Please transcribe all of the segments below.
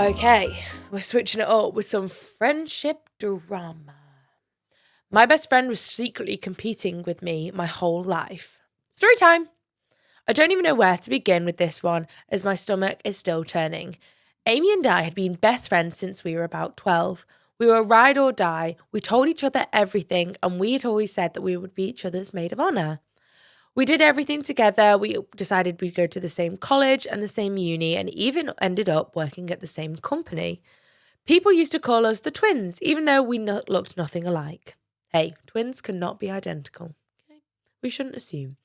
Okay, we're switching it up with some friendship drama. My best friend was secretly competing with me my whole life. Story time. I don't even know where to begin with this one, as my stomach is still turning. Amy and I had been best friends since we were about 12. We were ride or die, we told each other everything, and we had always said that we would be each other's maid of honour. We did everything together, we decided we'd go to the same college and the same uni, and even ended up working at the same company. People used to call us the twins, even though we looked nothing alike. Hey, twins cannot be identical. Okay? We shouldn't assume.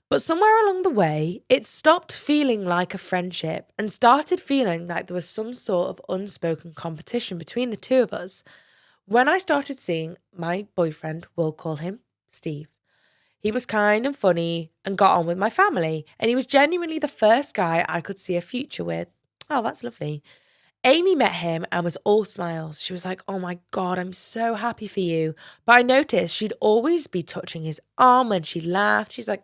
But somewhere along the way, it stopped feeling like a friendship and started feeling like there was some sort of unspoken competition between the two of us. When I started seeing my boyfriend, we'll call him Steve. He was kind and funny and got on with my family, and he was genuinely the first guy I could see a future with. Oh, that's lovely. Amy met him and was all smiles. She was like, "Oh my God, I'm so happy for you." But I noticed she'd always be touching his arm when she laughed. She's like,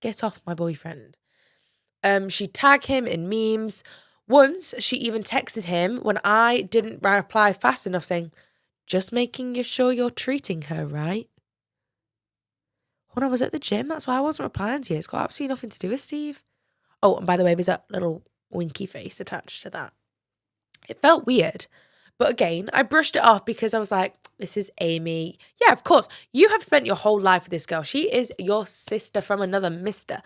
"Get off my boyfriend." She'd tag him in memes. Once, she even texted him when I didn't reply fast enough saying, "Just making sure you're treating her right." When I was at the gym, that's why I wasn't replying to you. It's got absolutely nothing to do with Steve. Oh, and by the way, there's a little winky face attached to that. It felt weird. But again, I brushed it off because I was like, this is Amy. Yeah, of course. You have spent your whole life with this girl. She is your sister from another mister.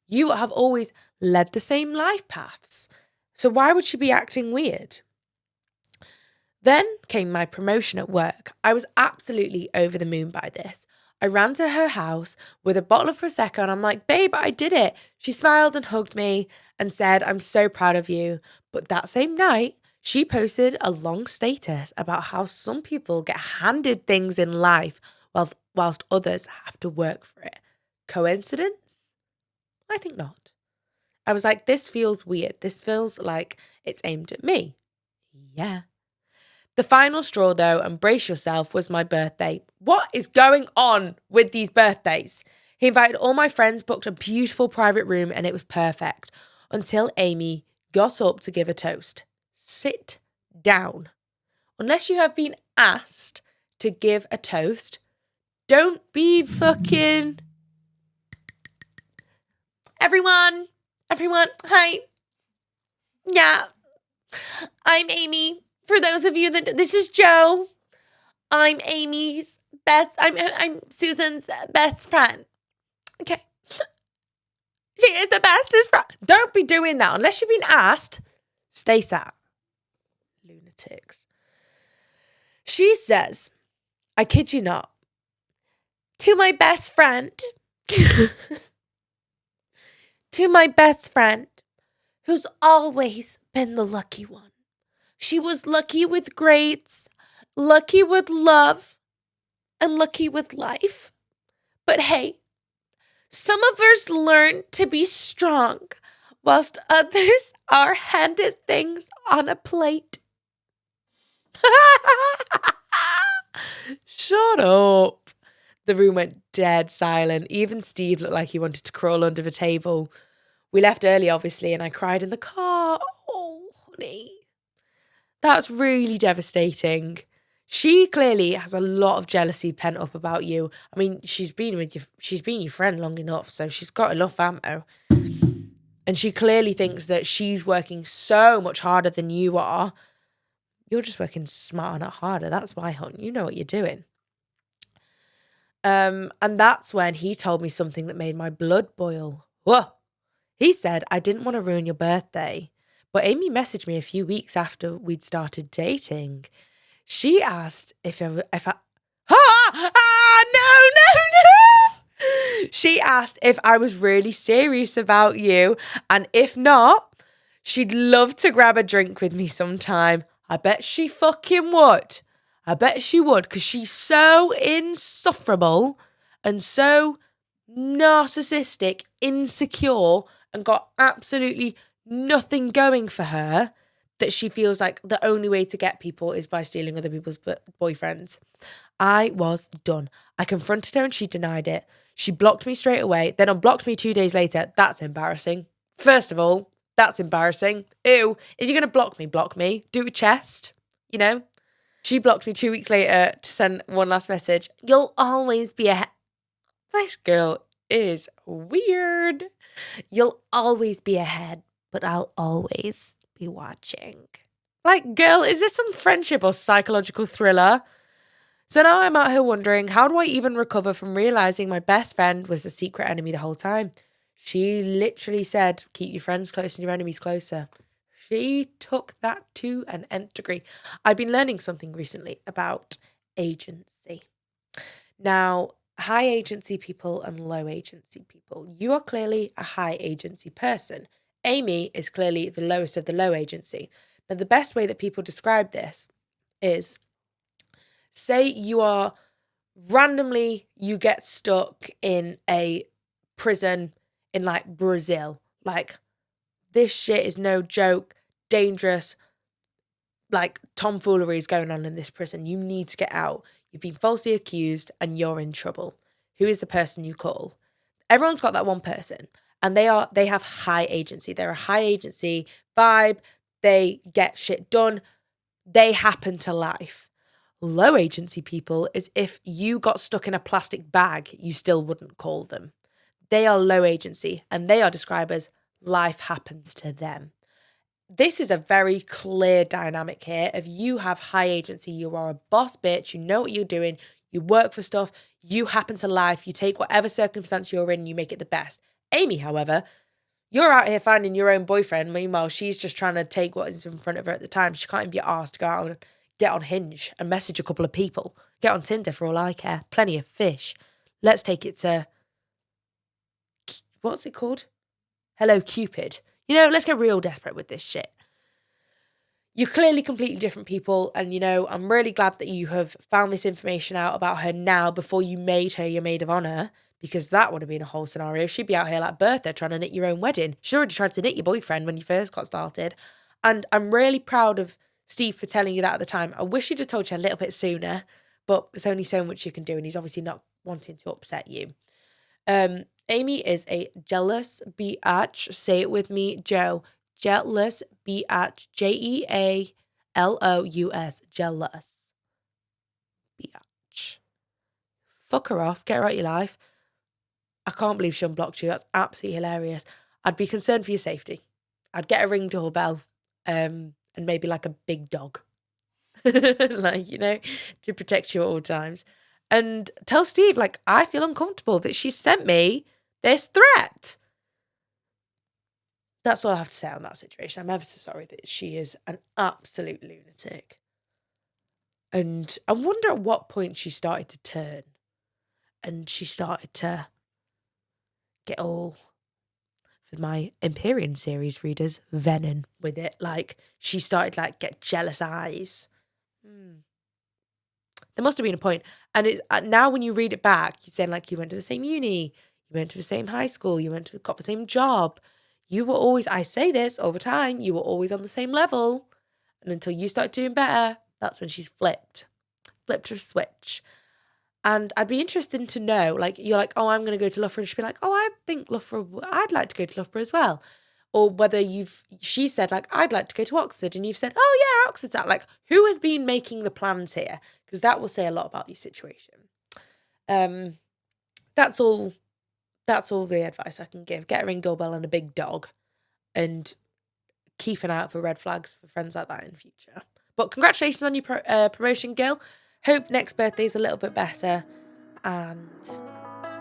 You have always led the same life paths. So why would she be acting weird? Then came my promotion at work. I was absolutely over the moon by this. I ran to her house with a bottle of Prosecco and I'm like, "Babe, I did it." She smiled and hugged me and said, "I'm so proud of you." But that same night, she posted a long status about how some people get handed things in life whilst others have to work for it. Coincidence? I think not. I was like, this feels weird. This feels like it's aimed at me. Yeah. The final straw, though, and brace yourself, was my birthday. What is going on with these birthdays? He invited all my friends, booked a beautiful private room, and it was perfect. Until Amy got up to give a toast. Sit down. Unless you have been asked to give a toast, don't be fucking... Everyone, hi. Yeah, I'm Amy. For those of you that this is Joe, I'm Amy's I'm Susan's best friend. Okay. She is the bestest friend. Don't be doing that unless you've been asked. Stay sat. Lunatics. She says, I kid you not, to my best friend, to my best friend, who's always been the lucky one. She was lucky with grades, lucky with love, and lucky with life. But hey, some of us learn to be strong, whilst others are handed things on a plate. Shut up. The room went dead silent. Even Steve looked like he wanted to crawl under the table. We left early, obviously, and I cried in the car. Oh, honey. That's really devastating. She clearly has a lot of jealousy pent up about you. I mean, she's been your friend long enough, so she's got enough ammo. And she clearly thinks that she's working so much harder than you are. You're just working smarter, not harder. That's why, hon. You know what you're doing. And that's when he told me something that made my blood boil. Whoa. He said, I didn't want to ruin your birthday. But Amy messaged me a few weeks after we'd started dating. She asked if no. She asked if I was really serious about you. And if not, she'd love to grab a drink with me sometime. I bet she fucking would. I bet she would, because she's so insufferable and so narcissistic, insecure, and got absolutely nothing going for her that she feels like the only way to get people is by stealing other people's boyfriends. I was done. I confronted her and she denied it. She blocked me straight away, then unblocked me 2 days later. That's embarrassing. First of all, That's embarrassing. Ew. If you're going to block me. Do it with chest, you know? She blocked me 2 weeks later to send one last message. You'll always be ahead. This girl is weird. You'll always be ahead, but I'll always be watching. Like, girl, is this some friendship or psychological thriller? So now I'm out here wondering, how do I even recover from realizing my best friend was a secret enemy the whole time? She literally said, keep your friends close and your enemies closer. She took that to an nth degree. I've been learning something recently about agency. Now, high agency people and low agency people. You are clearly a high agency person. Amy is clearly the lowest of the low agency. Now, the best way that people describe this is, say you are randomly, you get stuck in a prison in like Brazil. Like, this shit is no joke, dangerous, like tomfoolery is going on in this prison. You need to get out. You've been falsely accused and you're in trouble. Who is the person you call? Everyone's got that one person, and they have high agency. They're a high agency vibe. They get shit done. They happen to life. Low agency people is if you got stuck in a plastic bag, you still wouldn't call them. They are low agency, and they are described as life happens to them. This is a very clear dynamic here. If you have high agency, you are a boss bitch, you know what you're doing, you work for stuff, you happen to life, you take whatever circumstance you're in, you make it the best. Amy, however, you're out here finding your own boyfriend. Meanwhile, she's just trying to take what is in front of her at the time. She can't even be asked to go out and get on Hinge and message a couple of people. Get on Tinder for all I care. Plenty of fish. Let's take it to, what's it called? Hello, Cupid. You know, let's get real desperate with this shit. You're clearly completely different people, and, you know, I'm really glad that you have found this information out about her now before you made her your maid of honour, because that would have been a whole scenario. She'd be out here like Bertha trying to knit your own wedding. She already tried to knit your boyfriend when you first got started. And I'm really proud of Steve for telling you that at the time. I wish he'd have told you a little bit sooner, but there's only so much you can do, and he's obviously not wanting to upset you. Amy is a jealous biatch. Say it with me, Joe. Jealous biatch. Jealous. Jealous biatch. Fuck her off. Get her out of your life. I can't believe she unblocked you. That's absolutely hilarious. I'd be concerned for your safety. I'd get a ring doorbell, and maybe like a big dog. Like, you know, to protect you at all times. And tell Steve, like, I feel uncomfortable that she sent me this threat. That's all I have to say on that situation. I'm ever so sorry that she is an absolute lunatic. And I wonder at what point she started to turn. And she started to get all, for my Empyrean series readers, venom with it. Like, she started, like, get jealous eyes. There must have been a point. And it's now when you read it back, you're saying, like, you went to the same uni, you went to the same high school, you got the same job. You were always, I say this all the time, you were always on the same level. And until you started doing better, that's when she's flipped her switch. And I'd be interested to know, like, you're like, oh, I'm going to go to Loughborough. And she'd be like, oh, I think Loughborough, I'd like to go to Loughborough as well. Or whether she said, like, I'd like to go to Oxford. And you've said, oh, yeah, Oxford's out. Like, who has been making the plans here? Because that will say a lot about your situation. That's all the advice I can give. Get a ring doorbell and a big dog. And keep an eye out for red flags for friends like that in the future. But congratulations on your promotion, girl. Hope next birthday's a little bit better. And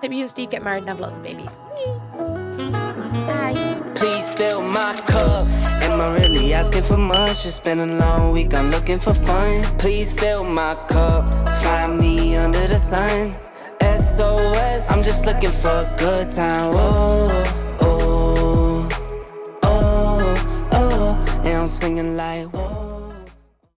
hope you and Steve get married and have lots of babies. Bye. Please fill my cup. Am I really asking for much? It's been a long week, I'm looking for fun. Please fill my cup. Find me under the sun. SOS, I'm just looking for a good time. Oh, oh, oh, oh. And I'm singing like, whoa.